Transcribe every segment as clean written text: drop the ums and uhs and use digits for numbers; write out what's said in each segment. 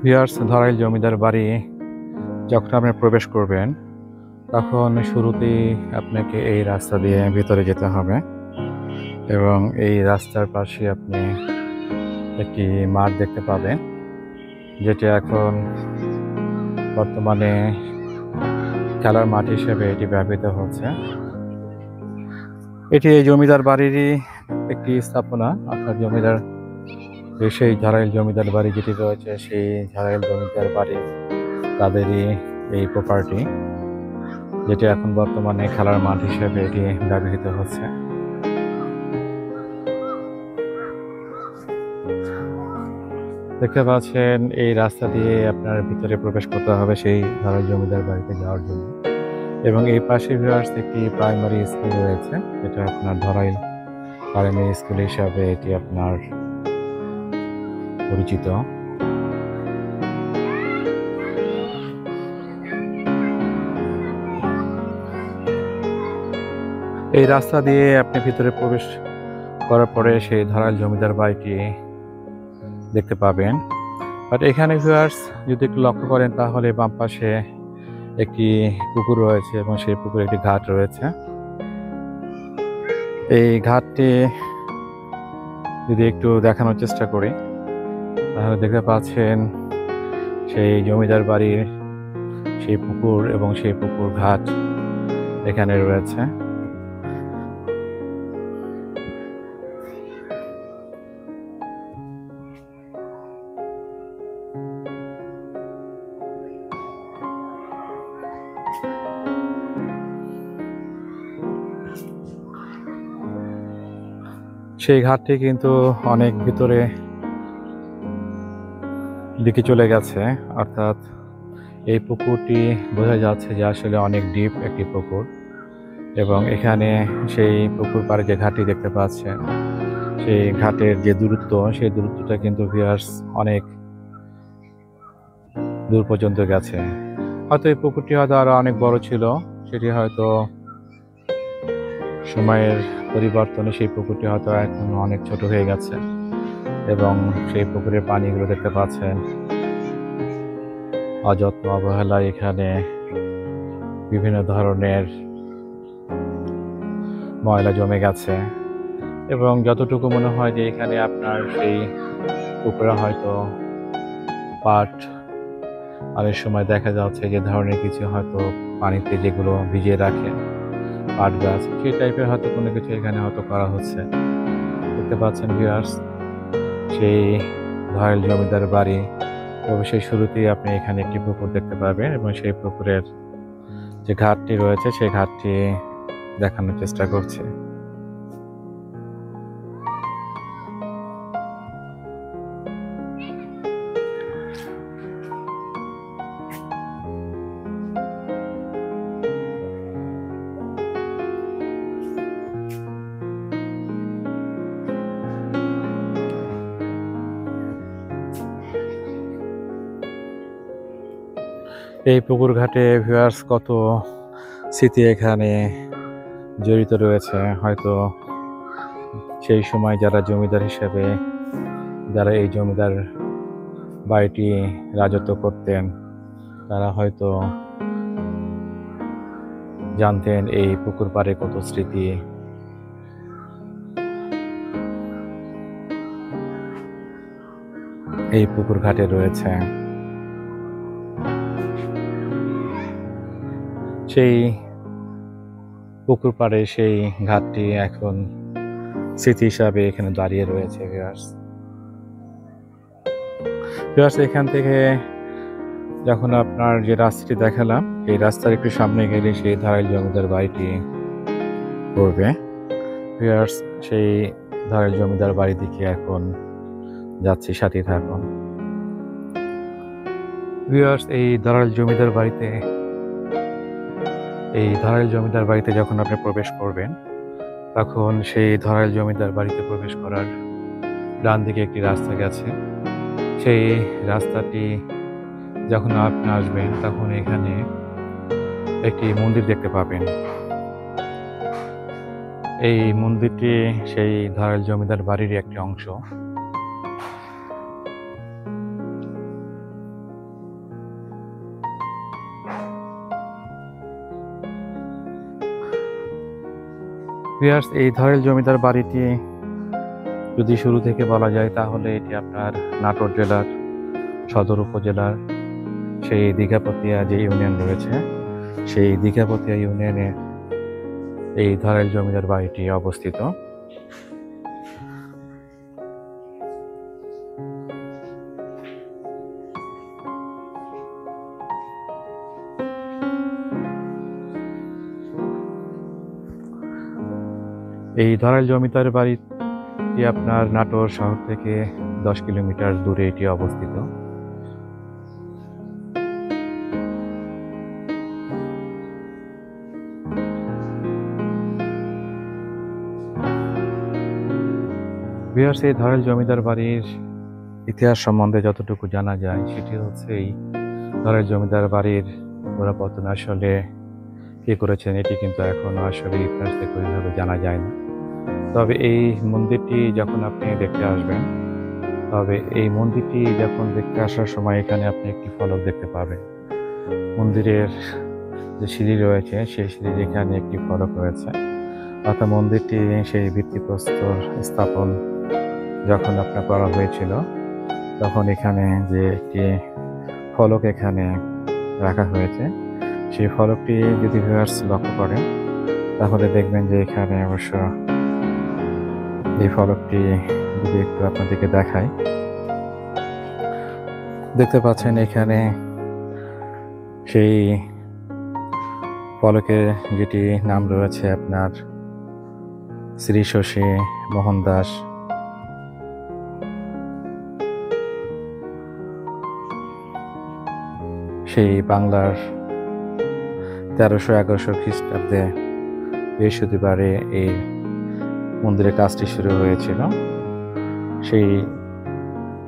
Viewers, ধরাইল জমিদার বাড়ি যখন আপনি প্রবেশ করবেন তখন শুরুতেই আপনাকে এই রাস্তা দিয়ে ভিতরে যেতে হবে এবং এই রাস্তার পাশে আপনি একটি মাঠ দেখতে পাবেন, যেটি এখন বর্তমানে খেলার মাঠ হিসেবে এটি ব্যবহৃত হচ্ছে। এটি এই জমিদার বাড়িরই একটি স্থাপনা, অর্থাৎ জমিদার সেই ঝাড়াইল জমিদার বাড়ি যেটি রয়েছে সেই ঝাড়াইল জমিদার বাড়ি তাদেরই এই প্রপার্টি, যেটি এখন বর্তমানে খেলার মাঠ হিসেবে এটি ব্যবহৃত হচ্ছে। দেখতে পাচ্ছেন এই রাস্তা দিয়ে আপনার ভিতরে প্রবেশ করতে হবে সেই ঝাড়াইল জমিদার বাড়িতে যাওয়ার জন্য, এবং এই পাশে ভিউয়ার্স একটি প্রাইমারি স্কুল রয়েছে, যেটা আপনার ধরাইল প্রাইমারি স্কুল হিসাবে এটি আপনার পরিচিত। এই রাস্তা দিয়ে আপনি ভিতরে প্রবেশ করার পরে সেই ধরাইল জমিদার বাড়িটি দেখতে পাবেন। বাট এখানে ভিউয়ার্স যদি একটু লক্ষ্য করেন তাহলে বাম পাশে একটি পুকুর রয়েছে এবং সেই পুকুরে একটি ঘাট রয়েছে। এই ঘাটটি যদি একটু দেখানোর চেষ্টা করি তাহলে দেখতে পাচ্ছেন সেই জমিদার বাড়ির সেই পুকুর এবং সেই পুকুর ঘাট এখানে রয়েছে। সেই ঘাটটি কিন্তু অনেক ভিতরে দিকে চলে গেছে, অর্থাৎ এই পুকুরটি বোঝা যাচ্ছে যে আসলে অনেক ডিপ একটি পুকুর, এবং এখানে সেই পুকুর পাড়ে যে ঘাটটি দেখতে পাচ্ছেন সেই ঘাটের যে দূরত্ব সেই দূরত্বটা কিন্তু ভিউয়ার্স অনেক দূর পর্যন্ত গেছে। হয়তো এই পুকুরটি হয়তো আরো অনেক বড় ছিল, সেটি হয়তো সময়ের পরিবর্তনে সেই পুকুরটি হয়তো এখন অনেক ছোট হয়ে গেছে, এবং সেই পুকুরের পানিগুলো দেখতে পাচ্ছেন অযত্ন অবহেলায় এখানে বিভিন্ন ধরনের ময়লা জমে গেছে, এবং যতটুকু মনে হয় যে এখানে আপনার সেই পুকুরে হয়তো পাট অনেক সময় দেখা যাচ্ছে যে ধরনের কিছু হয়তো পানিতে যেগুলো ভিজিয়ে রাখে পাট গাছ, সেই টাইপের হয়তো কোনো কিছু এখানে হয়তো করা হচ্ছে। দেখতে পাচ্ছেন ভিউয়ার্স, সেই ধরাইল জমিদার বাড়ি প্রবেশের শুরুতেই আপনি এখানে একটি পুকুর দেখতে পাবেন, এবং সেই পুকুরের যে ঘাটটি রয়েছে সেই ঘাটটি দেখানোর চেষ্টা করছে। এই পুকুর ঘাটে ভিউয়ার্স কত স্মৃতি এখানে জড়িত রয়েছে। হয়তো সেই সময় যারা জমিদার হিসেবে যারা এই জমিদার বাড়িটি রাজত্ব করতেন তারা হয়তো জানতেন এই পুকুর পাড়ে কত স্মৃতি এই পুকুর ঘাটে রয়েছে। সেই পুকুর পাড়ে সেই ঘাটটি এখন স্মৃতি হিসাবে এখানে দাঁড়িয়ে রয়েছে। ভিউয়ার্স, এখান থেকে যখন আপনার যে রাস্তাটি দেখালাম এই রাস্তার একটু সামনে গেলে সেই ধরাইল জমিদার বাড়িটি পড়বে। ভিউয়ার্স, সেই ধরাইল জমিদার বাড়ি দিকে এখন যাচ্ছি, সাথে থাকুন। ভিউয়ার্স, এই ধরাইল জমিদার বাড়িতে যখন আপনি প্রবেশ করবেন তখন সেই ধরাইল জমিদার বাড়িতে প্রবেশ করার ডান দিকে একটি রাস্তা গেছে। সেই রাস্তাটি যখন আপনি আসবেন তখন এখানে একটি মন্দির দেখতে পাবেন। এই মন্দিরটি সেই ধরাইল জমিদার বাড়ির একটি অংশ। ভিউয়ার্স, এই ধরেল জমিদার বাড়িটি যদি শুরু থেকে বলা যায় তাহলে এটি আপনার নাটোর জেলার সদর উপজেলার সেই দীঘাপতিয়া যে ইউনিয়ন রয়েছে, সেই দীঘাপতিয়া ইউনিয়নে এই ধরেল জমিদার বাড়িটি অবস্থিত। এই ধরেল জমিদার বাড়িটি আপনার নাটোর শহর থেকে 10 কিলোমিটার দূরে এটি অবস্থিত। ভিউয়ার্স, এই ধরেল জমিদার বাড়ির ইতিহাস সম্বন্ধে যতটুকু জানা যায় সেটি হচ্ছে এই ধরেল জমিদার বাড়ির গোড়াপত্তন আসলে কে করেছেন এটি কিন্তু এখনো আসলে ইতিহাস থেকে ওইভাবে জানা যায় না। তবে এই মন্দিরটি যখন আপনি দেখতে আসবেন, তবে এই মন্দিরটি যখন দেখতে আসার সময় এখানে আপনি একটি ফলক দেখতে পাবেন। মন্দিরের যে সিঁড়ি রয়েছে সেই সিঁড়ির এখানে একটি ফলক রয়েছে, অর্থাৎ মন্দিরটি সেই ভিত্তিপ্রস্তর স্থাপন যখন আপনার করা হয়েছিল তখন এখানে যে একটি ফলক এখানে রাখা হয়েছে, সেই ফলকটি যদি ভিউয়ার্স লক্ষ্য করেন তাহলে দেখবেন যে এখানে অবশ্য এই ফলকটি যদি একটু আপনাদেরকে দেখাই, দেখতে পাচ্ছেন এখানে সেই ফলকে যেটি নাম রয়েছে আপনার শ্রী শশী মোহন দাস। সেই বাংলার 1300-1100 খ্রিস্টাব্দে বৃহস্পতিবারে এই মন্দিরের কাজটি শুরু হয়েছিল, সেই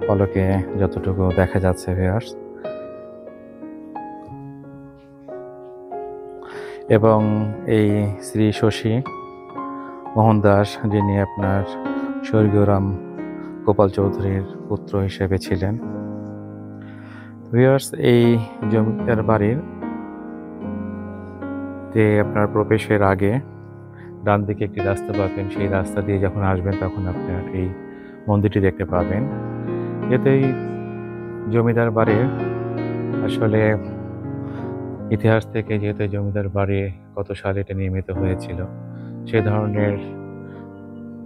ফলকে যতটুকু দেখা যাচ্ছে ভিউয়ার্স। এবং এই শ্রী শশী মোহন দাস যিনি আপনার স্বর্গীয় রাম গোপাল চৌধুরীর পুত্র হিসেবে ছিলেন। ভিউয়ার্স, এই জমিদার বাড়ির আপনার প্রবেশের আগে ডান দিকে একটি রাস্তা পাবেন, সেই রাস্তা দিয়ে যখন আসবেন তখন আপনার এই মন্দিরটি দেখতে পাবেন। এতেই জমিদার বাড়ির আসলে ইতিহাস থেকে যেহেতু জমিদার বাড়ি কত সালে এটা নির্মিত হয়েছিল সে ধরনের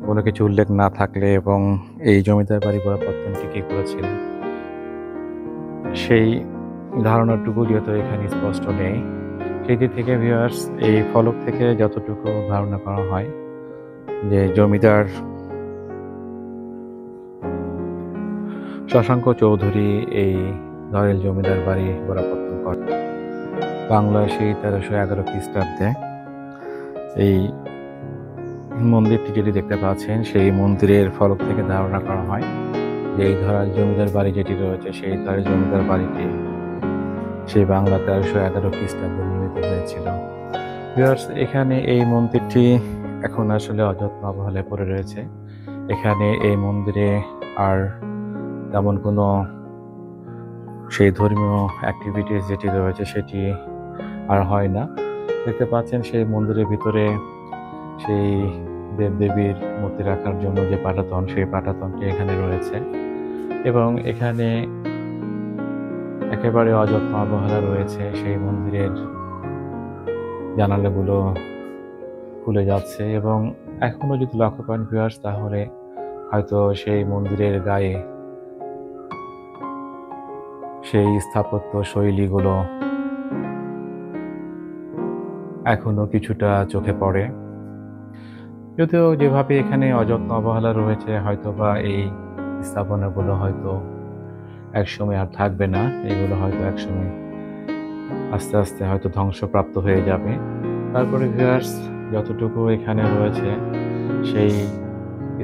কোনো কিছু উল্লেখ না থাকলে এবং এই জমিদার বাড়ি গোড়াপত্তনটি কে করেছিলেন সেই ধারণাটুকু যেহেতু এখানে স্পষ্ট নেই, সেই দিক থেকে ভিউয়ার্স এই ফলক থেকে যতটুকু ধারণা করা হয় যে জমিদার শশাঙ্ক চৌধুরী এই ধরেল জমিদার বাড়ি গোড়াপত্তন করেন বাংলায় সেই 1311 খ্রিস্টাব্দে। এই মন্দিরটি যেটি দেখতে পাচ্ছেন সেই মন্দিরের ফলক থেকে ধারণা করা হয় যে এই ধরেল জমিদার বাড়ি যেটি রয়েছে সেই ধরেল জমিদার বাড়িটি সেই বাংলা 1311 খ্রিস্টাব্দে নির্মিত হয়েছিল। ভিউয়ার্স, এখানে এই মন্দিরটি এখন আসলে অযত্ন অবহেলায় পড়ে রয়েছে। এখানে এই মন্দিরে আর তেমন কোনো সেই ধর্মীয় অ্যাক্টিভিটিস যেটি রয়েছে সেটি আর হয় না। দেখতে পাচ্ছেন সেই মন্দিরের ভিতরে সেই দেবদেবীর মূর্তি রাখার জন্য যে পাটাতন সেই পাটাতনটি এখানে রয়েছে এবং এখানে একেবারে অযত্ন অবহেলা রয়েছে। সেই মন্দিরের জানালাগুলো খুলে যাচ্ছে এবং এখনো যদি লক্ষ্য করেন ভিউয়ার্স তাহলে হয়তো সেই মন্দিরের গায়ে সেই স্থাপত্য শৈলীগুলো এখনো কিছুটা চোখে পড়ে, যদিও যেভাবে এখানে অযত্ন অবহেলা রয়েছে হয়তো বা এই স্থাপনাগুলো হয়তো একসময় আর থাকবে না, এগুলো হয়তো একসময় আস্তে আস্তে হয়তো ধ্বংসপ্রাপ্ত হয়ে যাবে। তারপরে ভিউয়ার্স যতটুকু এখানে রয়েছে সেই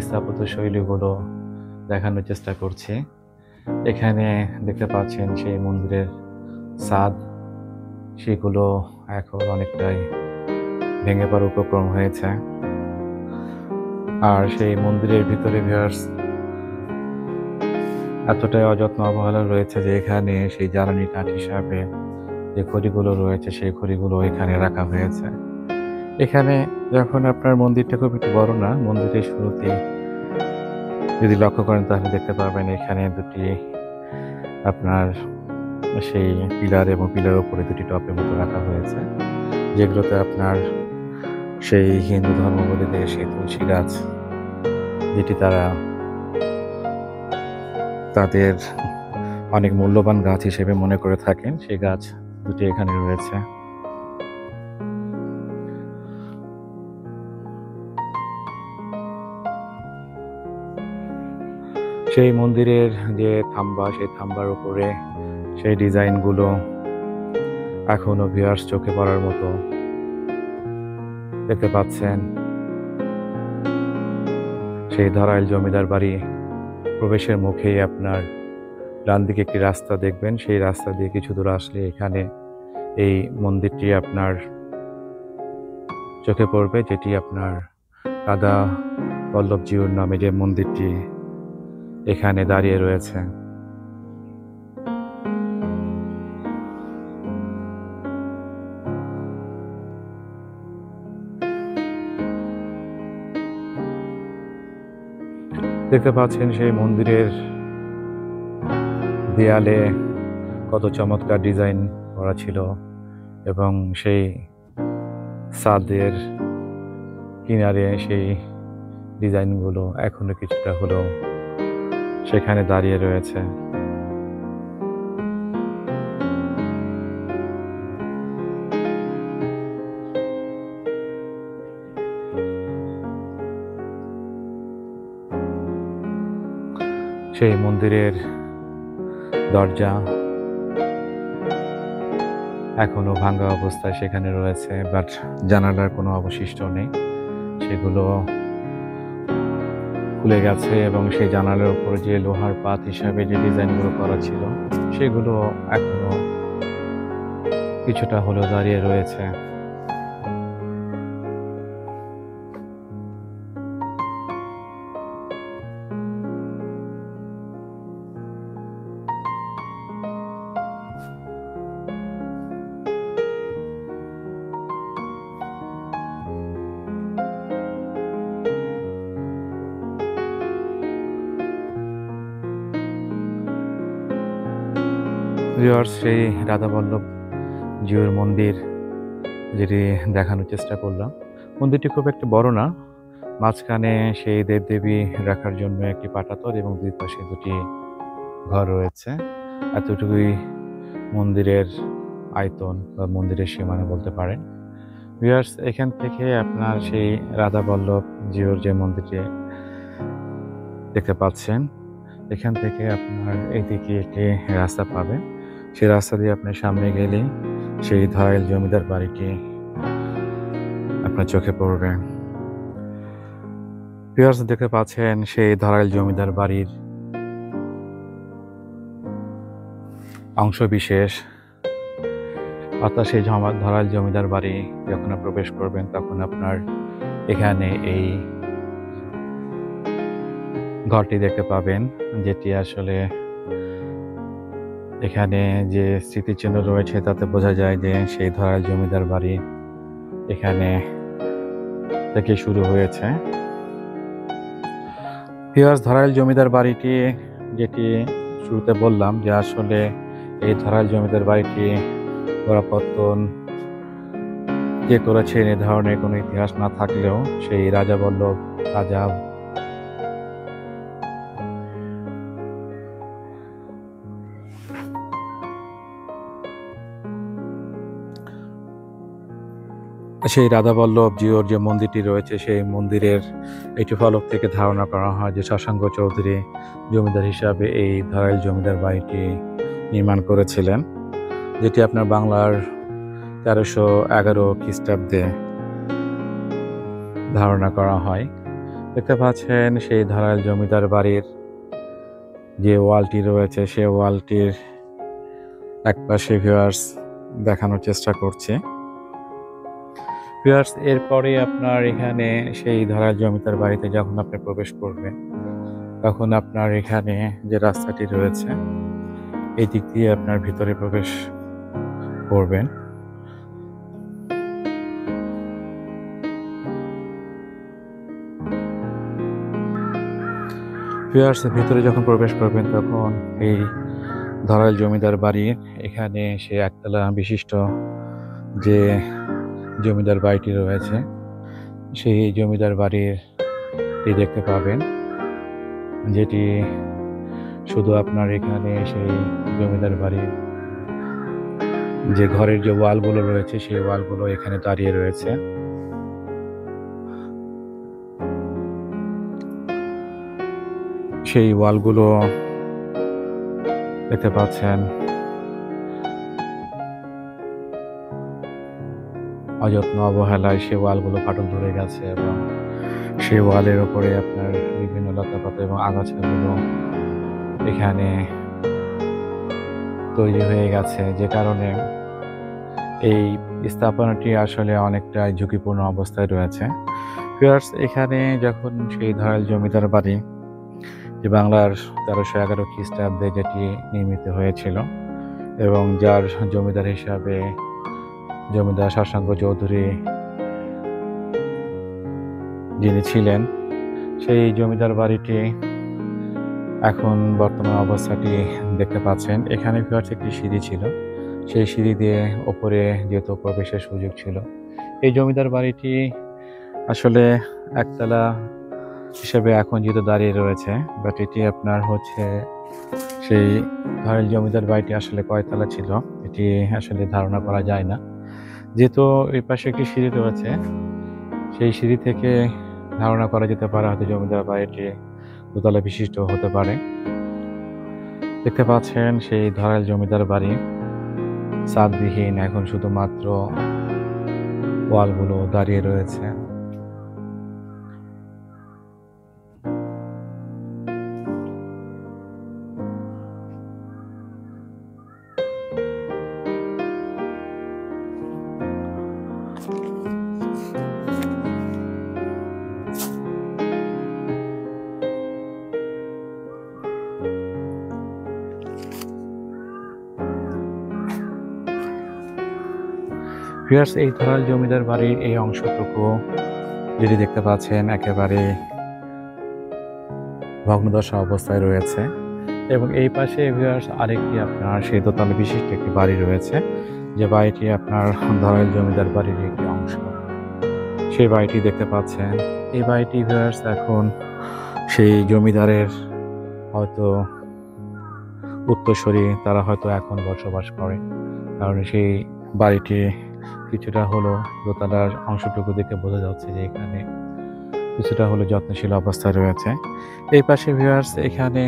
স্থাপত্য শৈলীগুলো দেখানোর চেষ্টা করছি। এখানে দেখতে পাচ্ছেন সেই মন্দিরের ছাদ, সেগুলো এখন অনেকটাই ভেঙে পড়ার উপক্রম হয়েছে। আর সেই মন্দিরের ভিতরে ভিউয়ার্স এতটাই অযত্ন অবহেলা রয়েছে যে এখানে সেই জ্বালানি কাঠ হিসাবে যে খড়িগুলো রয়েছে সেই খড়িগুলো এখানে রাখা হয়েছে এখানে যখন আপনার মন্দিরটা খুব একটু বড় না, মন্দিরের শুরুতে যদি লক্ষ্য করেন তাহলে দেখতে পারবেন এখানে দুটি আপনার সেই পিলার এবং পিলারের উপরে দুটি টপের মতো রাখা হয়েছে, যেগুলোতে আপনার সেই হিন্দু ধর্মাবলম্বীদের সেই তুলসী গাছ, যেটি তারা তাদের অনেক মূল্যবান গাছ হিসেবে মনে করে থাকেন, সেই গাছ দুটি এখানে রয়েছে। সেই মন্দিরের যে থাম্বা, সেই থাম্বার উপরে সেই ডিজাইনগুলো এখনো ভিউয়ার্স চোখে পড়ার মতো। দেখতে পাচ্ছেন সেই ধরাইল জমিদার বাড়ি প্রবেশের মুখেই আপনার ডান দিকে একটি রাস্তা দেখবেন, সেই রাস্তা দিয়ে কিছু দূর আসলে এখানে এই মন্দিরটি আপনার চোখে পড়বে, যেটি আপনার রাধা বল্লভজিউর নামে যে মন্দিরটি এখানে দাঁড়িয়ে রয়েছে। দেখতে পাচ্ছেন সেই মন্দিরের দেয়ালে কত চমৎকার ডিজাইন করা ছিল, এবং সেই ছাদের কিনারে সেই ডিজাইনগুলো এখনো কিছুটা হলেও সেখানে দাঁড়িয়ে রয়েছে। সেই মন্দিরের দরজা এখনো ভাঙা অবস্থায় সেখানে রয়েছে, বাট জানালার কোনো অবশিষ্ট নেই, সেগুলো খুলে গেছে, এবং সেই জানালার উপরে যে লোহার পাত হিসাবে যে ডিজাইনগুলো করা ছিল সেগুলো এখনো কিছুটা হলেও দাঁড়িয়ে রয়েছে। ভিউয়ার্স, সেই রাধাবল্লভ জিউর মন্দির যেটি দেখানোর চেষ্টা করলাম, মন্দিরটি খুব একটা বড় না, মাঝখানে সেই দেবদেবী রাখার জন্য একটি পাটাতন এবং দুই পাশে দুটি ঘর রয়েছে। এতটুকুই মন্দিরের আয়তন বা মন্দিরের সীমানা বলতে পারেন। ভিউয়ার্স, এখান থেকে আপনার সেই রাধাবল্লভ জিউর যে মন্দিরটি দেখতে পাচ্ছেন, এখান থেকে আপনার এইদিকে একটি রাস্তা পাবেন, সেই রাস্তা দিয়ে আপনার সামনে গেলেই সেই ধরাইল জমিদার বাড়িটি আপনার চোখে পড়বে। ভিউয়ার্স, দেখতে পাচ্ছেন সেই ধরাইল জমিদার বাড়ির অংশ বিশেষ, অর্থাৎ সেই ধরাইল জমিদার বাড়ি যখন প্রবেশ করবেন তখন আপনার এখানে এই ঘরটি দেখতে পাবেন, যেটি আসলে এখানে যে স্মৃতিচিহ্ন রয়েছে তাতে বোঝা যায় যে সেই ধরাইল জমিদার বাড়ি এখানে থেকে শুরু হয়েছে। ভিউয়ার্স, ধরাইল জমিদার বাড়িটি যেটি শুরুতে বললাম যে আসলে এই ধরাইল জমিদার বাড়িটি গোড়াপত্তন কে করেছেন এ ধরনের কোনো ইতিহাস না থাকলেও সেই রাজা বল্লভ রাজা সেই রাধাবল্লভ জিউর যে মন্দিরটি রয়েছে সেই মন্দিরের একটি ফলক থেকে ধারণা করা হয় যে শশাঙ্ক চৌধুরী জমিদার হিসাবে এই ধরাইল জমিদার বাড়িটি নির্মাণ করেছিলেন, যেটি আপনার বাংলার 1311 খ্রিস্টাব্দে ধারণা করা হয়। দেখতে পাচ্ছেন সেই ধরাইল জমিদার বাড়ির যে ওয়ালটি রয়েছে সেই ওয়ালটির একপাশে ভিউয়ার্স দেখানোর চেষ্টা করছে। ভিউয়ার্স, এরপরে আপনার এখানে সেই ধরাইল জমিদার বাড়িতে যখন আপনি প্রবেশ করবেন তখন আপনার এখানে যে রাস্তাটি রয়েছে এই দিক দিয়ে আপনার ভিতরে প্রবেশ করবেন। ভিউয়ার্স, ভিতরে যখন প্রবেশ করবেন তখন এই ধরাইল জমিদার বাড়ির এখানে সে একতলা বিশিষ্ট যে জমিদার বাড়িটি রয়েছে সেই জমিদার বাড়িটি দেখতে পাবেন, যেটি শুধু আপনার এখানে সেই জমিদার বাড়ির যে ঘরের যে ওয়ালগুলো রয়েছে সেই ওয়ালগুলো এখানে দাঁড়িয়ে রয়েছে। সেই ওয়ালগুলো দেখতে পাচ্ছেন অযত্ন অবহেলায় সে ওয়ালগুলো ফাটল ধরে গেছে এবং সেই ওয়ালের ওপরে আপনার বিভিন্ন লতাপাতা এবং আগাছাগুলো এখানে তৈরি হয়ে গেছে, যে কারণে এই স্থাপনাটি আসলে অনেকটা ঝুঁকিপূর্ণ অবস্থায় রয়েছে। ভিউয়ার্স, এখানে যখন সেই ধরাইল জমিদার বাড়ি যে বাংলার 1311 খ্রিস্টাব্দে যেটি নির্মিত হয়েছিল এবং যার জমিদার হিসাবে জমিদার শশাঙ্ক চৌধুরী যিনি ছিলেন, সেই জমিদার বাড়িটি এখন বর্তমান অবস্থাটি দেখতে পাচ্ছেন। এখানে ভিউয়ার্স একটি সিঁড়ি ছিল, সেই সিঁড়ি দিয়ে ওপরে যেহেতু প্রবেশের সুযোগ ছিল। এই জমিদার বাড়িটি আসলে একতলা হিসেবে এখন যেহেতু দাঁড়িয়ে রয়েছে, বাট এটি আপনার হচ্ছে সেই ধরাইল জমিদার বাড়িটি আসলে কয়তলা ছিল এটি আসলে ধারণা করা যায় না। যেহেতু এই পাশে একটি সিঁড়ি রয়েছে, সেই সিঁড়ি থেকে ধারণা করা যেতে পারে হয়তো জমিদার বাড়িটি দোতলা বিশিষ্ট হতে পারে। দেখতে পাচ্ছেন সেই ধরাইল জমিদার বাড়ি ছাদবিহীন, এখন শুধুমাত্র ওয়ালগুলো দাঁড়িয়ে রয়েছে। ভিউয়ার্স, এই ধরাইল জমিদার বাড়ির এই অংশটুকু যেটি দেখতে পাচ্ছেন একেবারে ভগ্নদশা অবস্থায় রয়েছে এবং এই পাশে ভিউয়ার্স আরেকটি আপনার সেই দোতলা বিশিষ্ট একটি বাড়ি রয়েছে, যে বাড়িটি আপনার ধরাইল জমিদার বাড়ির একটি অংশ। সেই বাড়িটি দেখতে পাচ্ছেন। এই বাড়িটি ভিউয়ার্স এখন সেই জমিদারের হয়তো উত্তরসূরি তারা হয়তো এখন বসবাস করে, কারণ সেই বাড়িটি কিছুটা হলো দোতলার অংশটুকু দেখে বোঝা যাচ্ছে যে এখানে কিছুটা হলো যত্নশীল অবস্থায় রয়েছে। এই পাশে ভিউয়ার্স এখানে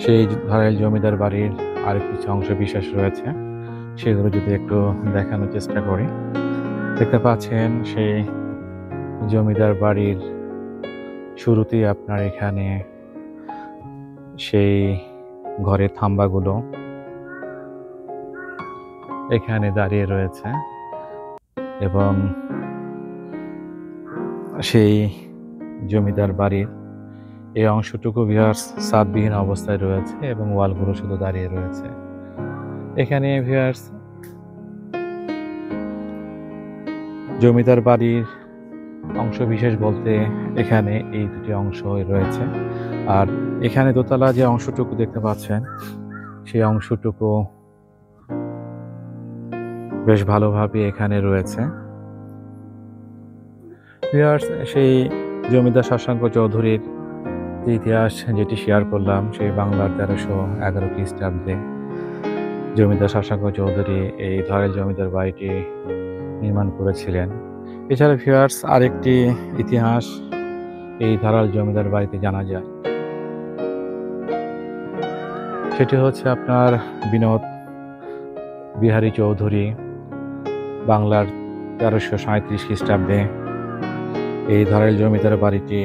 সেই ধরাইল জমিদার বাড়ির আর কিছু অংশ বিশেষ রয়েছে, সেগুলো যদি একটু দেখানোর চেষ্টা করি। দেখতে পাচ্ছেন সেই জমিদার বাড়ির শুরুতেই আপনার এখানে সেই ঘরের থাম্বাগুলো এখানে দাঁড়িয়ে রয়েছে এবং সেই জমিদার বাড়ির এই অংশটুকু ভিউয়ার্স ছাদবিহীন অবস্থায় রয়েছে এবং ওয়ালগুলো শুধু দাঁড়িয়ে রয়েছে। এখানে ভিউয়ার্স জমিদার বাড়ির অংশ বিশেষ বলতে এখানে এই দুটি অংশ রয়েছে, আর এখানে দোতলা যে অংশটুকু দেখতে পাচ্ছেন সেই অংশটুকু বেশ ভালোভাবে এখানে রয়েছে। ভিউয়ার্স, সেই জমিদার শশাঙ্ক চৌধুরীর ইতিহাস যেটি শেয়ার করলাম, সেই বাংলার 1311 খ্রিস্টাব্দে জমিদার শশাঙ্ক চৌধুরী এই ধরাইল জমিদার বাড়িটি নির্মাণ করেছিলেন। এছাড়া ভিউয়ার্স আরেকটি ইতিহাস এই ধরাইল জমিদার বাড়িতে জানা যায়, সেটি হচ্ছে আপনার বিনোদ বিহারী চৌধুরী বাংলার 1337 খ্রিস্টাব্দে এই ধরাইল জমিদার বাড়িটি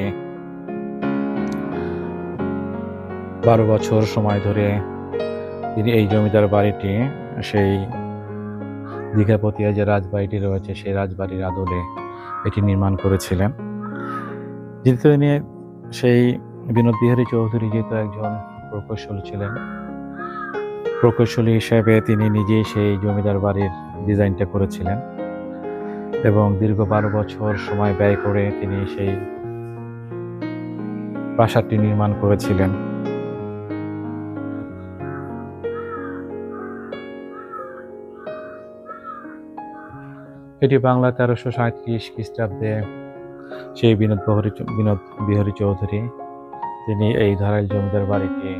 12 বছর সময় ধরে তিনি এই জমিদার বাড়িটি সেই দীঘাপতিয়া যে রাজবাড়িটি রয়েছে সেই রাজবাড়ির আদলে এটি নির্মাণ করেছিলেন। যেহেতু তিনি সেই বিনোদ বিহারী চৌধুরী যেহেতু একজন প্রকৌশলী ছিলেন, প্রকৌশলী হিসেবে তিনি নিজেই সেই জমিদার বাড়ির ডিজাইনটা করেছিলেন এবং দীর্ঘ 12 বছর সময় ব্যয় করে তিনি সেই প্রাসাদটি নির্মাণ করেছিলেন। এটি বাংলা 1337 খ্রিস্টাব্দে সেই বিনোদ বিহারী চৌধুরী তিনি এই ধারাইল জমিদার বাড়িটি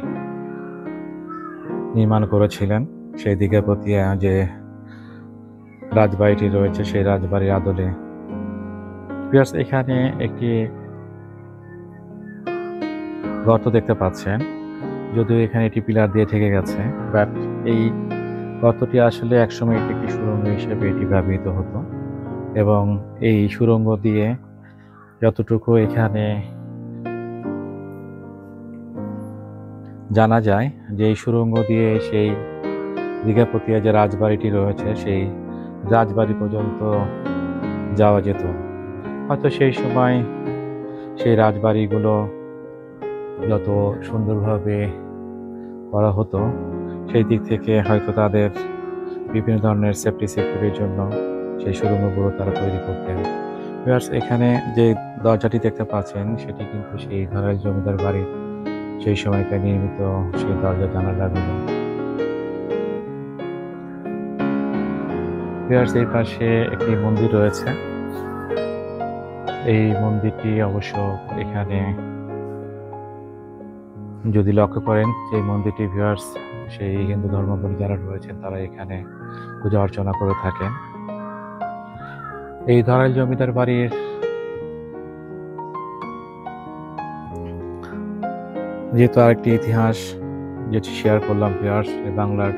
নির্মাণ করেছিলেন। সেই দিঘাপতিয়া যে রাজবাড়িটি রয়েছে সেই রাজবাড়ির আদলে। এখানে একটি গর্ত দেখতে পাচ্ছেন, যদিও এখানে এটি পিলার দিয়ে ঢেকে গেছে, বাট এই গর্তটি আসলে একসময় একটি সুড়ঙ্গ হিসেবে এটি ব্যবহৃত হতো এবং এই সুড়ঙ্গ দিয়ে যতটুকু এখানে জানা যায় যে এই সুড়ঙ্গ দিয়ে সেই দিঘাপতিয়া যে রাজবাড়িটি রয়েছে সেই রাজবাড়ি পর্যন্ত যাওয়া যেত। হয়তো সেই সময় সেই রাজবাড়িগুলো যত সুন্দরভাবে করা হতো সেই দিক থেকে হয়তো তাদের বিভিন্ন ধরনের সেফটি সিকিউরিটির জন্য সেই সুড়ঙ্গগুলো তারা তৈরি করতেন। এখানে যে দরজাটি দেখতে পাচ্ছেন সেটি কিন্তু সেই ধারাইল জমিদার বাড়ির সেই সময়কার নির্মিত সেই দরজা জানালাগুলো। এই পাশে একটি মন্দির রয়েছে। এই মন্দিরটি অবশ্য এখানে যদি লক্ষ্য করেন যে মন্দিরটি ভিউয়ার্স সেই হিন্দু ধর্মাবলম্বী যারা রয়েছেন তারা এখানে পূজা অর্চনা করে থাকেন। এই ধারাইল জমিদার বাড়ির যেহেতু আরেকটি ইতিহাস যেটি শেয়ার করলাম ভিউয়ার্স, বাংলার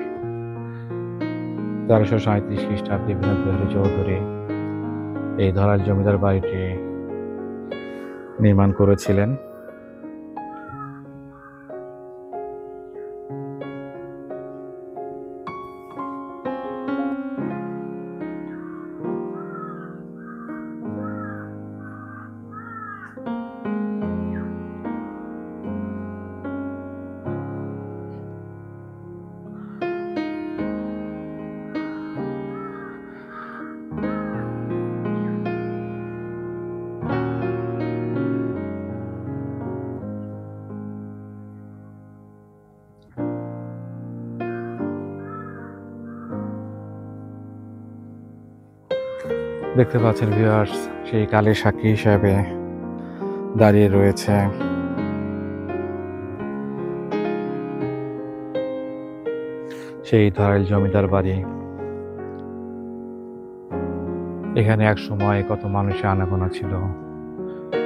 1337 খ্রিস্টাব্দে বিনোদ বিহারী চৌধুরী এই ধারাইল জমিদার বাড়িটি নির্মাণ করেছিলেন। দেখতে পাচ্ছেন ভিউয়ার্স সেই কালের সাক্ষী হিসাবে দাঁড়িয়ে রয়েছে সেই ধারাইল জমিদার বাড়ি। এখানে এক সময় কত মানুষের আনাগোনা ছিল,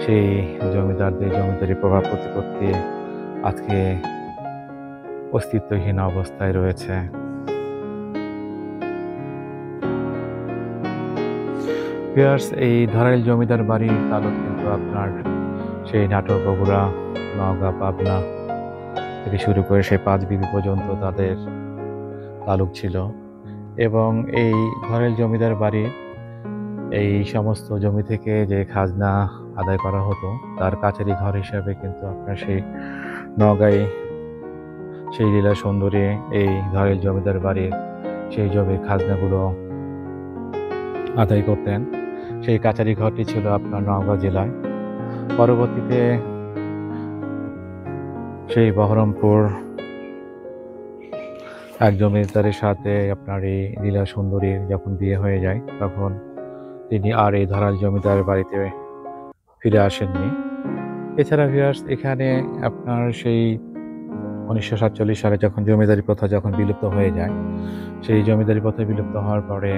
সেই জমিদারদের জমিদারি প্রভাব প্রতিপত্তি আজকে অস্তিত্বহীন অবস্থায় রয়েছে। এই ধারাইল জমিদার বাড়ির তালুক কিন্তু আপনার সেই নাটোর, বগুড়া, নওগাঁ, পাবনা থেকে শুরু করে সেই পাঁচবিবি পর্যন্ত তাদের তালুক ছিল এবং এই ধারাইল জমিদার বাড়ির এই সমস্ত জমি থেকে যে খাজনা আদায় করা হতো তার কাছারি ঘর হিসাবে কিন্তু আপনার সেই নওগাঁয় সেই লীলা সুন্দরী এই ধারাইল জমিদার বাড়ির সেই জমির খাজনাগুলো আদায় করতেন। সেই কাছারি ঘরটি ছিল আপনার নওগাঁ জেলায়। পরবর্তীতে সেই বহরমপুর এক জমিদারের সাথে আপনার এই লীলা সুন্দরীর যখন বিয়ে হয়ে যায় তখন তিনি আর এই ধারাইল জমিদার বাড়িতে ফিরে আসেননি। এছাড়া ভিউয়ার্স এখানে আপনার সেই 1947 সালে যখন জমিদারি প্রথা যখন বিলুপ্ত হয়ে যায়, সেই জমিদারি প্রথা বিলুপ্ত হওয়ার পরে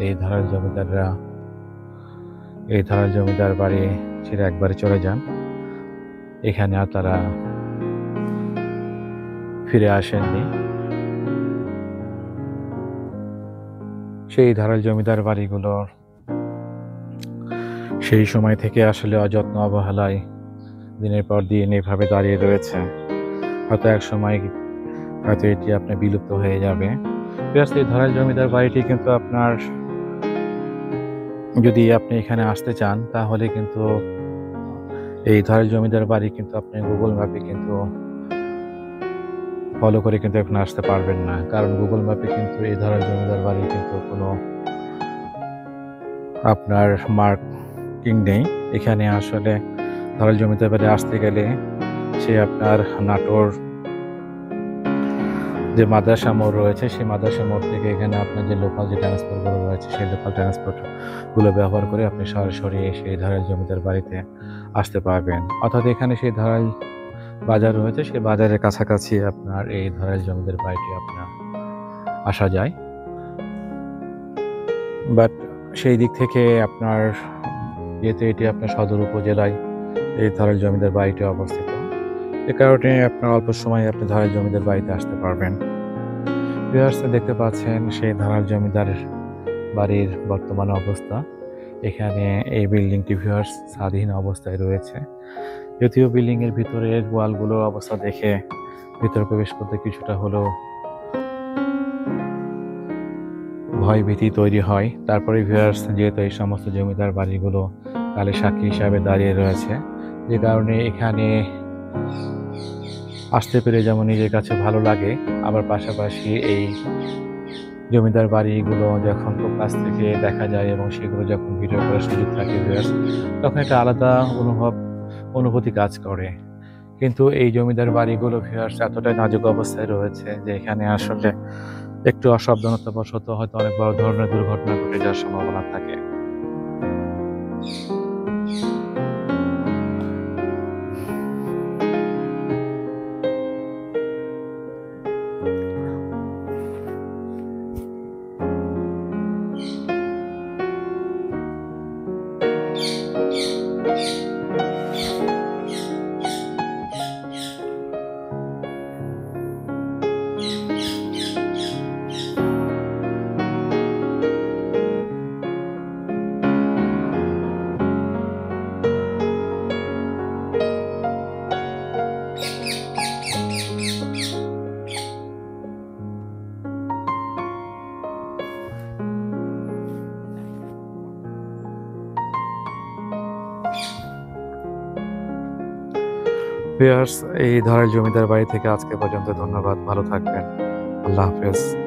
এই ধারাইল জমিদাররা এই ধারাইল জমিদার বাড়ি ছেড়ে একবারে চলে যান। এখানে আর তারা ফিরে আসেননি। সেই ধারাইল জমিদার বাড়িগুলোর সেই সময় থেকে আসলে অযত্ন অবহেলায় দিনের পর দিন এভাবে দাঁড়িয়ে রয়েছে। হয়তো এক সময় হয়তো এটি আপনার বিলুপ্ত হয়ে যাবে। এই ধারাইল জমিদার বাড়িটি কিন্তু আপনার যদি আপনি এখানে আসতে চান তাহলে কিন্তু এই ধারাইল জমিদার বাড়ি কিন্তু আপনি গুগল ম্যাপে কিন্তু ফলো করে কিন্তু এখানে আসতে পারবেন না, কারণ গুগল ম্যাপে কিন্তু এই ধারাইল জমিদার বাড়ি কিন্তু কোনো আপনার মার্কিং নেই। এখানে আসলে ধারাইল জমিদার বাড়ি আসতে গেলে সে আপনার নাটোর যে মাদ্রাসা মোড় রয়েছে, সেই মাদ্রাসা মোড় থেকে এখানে আপনার যে লোকাল যে ট্রান্সপোর্টগুলো রয়েছে, সেই লোকাল ট্রান্সপোর্টগুলো ব্যবহার করে আপনি সরাসরি সেই ধারাল জমিদার বাড়িতে আসতে পারবেন। অর্থাৎ এখানে সেই ধারাল বাজার রয়েছে, সেই বাজারের কাছাকাছি আপনার এই ধারাল জমিদার বাড়িটি আপনার আসা যায়। বাট সেই দিক থেকে আপনার যেহেতু এটি আপনার সদর উপজেলায় এই ধারাল জমিদার বাড়িটি অবস্থিত, এ কারণে আপনার অল্প সময়ে আপনি ধারাল জমিদার বাড়িতে আসতে পারবেন। ভিউয়ার্স, দেখতে পাচ্ছেন সেই ধারাল জমিদার বাড়ির বর্তমান অবস্থা। এখানে এই বিল্ডিংটি ভিউয়ার্স স্বাধীন অবস্থায় রয়েছে। যদিও বিল্ডিং এর ভিতরের ওয়ালগুলোর অবস্থা দেখে ভিতরে প্রবেশ করতে কিছুটা হলেও ভয় ভীতি তৈরি হয়। তারপরে ভিউয়ার্স, যেহেতু এই সমস্ত জমিদার বাড়িগুলো কালের সাক্ষী হিসাবে দাঁড়িয়ে রয়েছে, যে কারণে এখানে আসতে পেরে যেমন নিজের কাছে ভালো লাগে, আবার পাশাপাশি এই জমিদার বাড়িগুলো যখন খুব কাছ থেকে দেখা যায় এবং সেগুলো যখন ভিডিও করার সুযোগ থাকে ভিউয়ার্স, তখন একটা আলাদা অনুভূতি কাজ করে। কিন্তু এই জমিদার বাড়িগুলো ভিউয়ার্স এতটাই নাজুক অবস্থায় রয়েছে যে এখানে আসলে একটু অসাবধানতাবশত হয়তো অনেক বড় ধরনের দুর্ঘটনা ঘটে যাওয়ার সম্ভাবনা থাকে। ভিউয়ার্স, এই ধারাল জমিদার বাড়ি থেকে আজকে পর্যন্ত ধন্যবাদ। ভালো থাকবেন। আল্লাহ হাফেজ।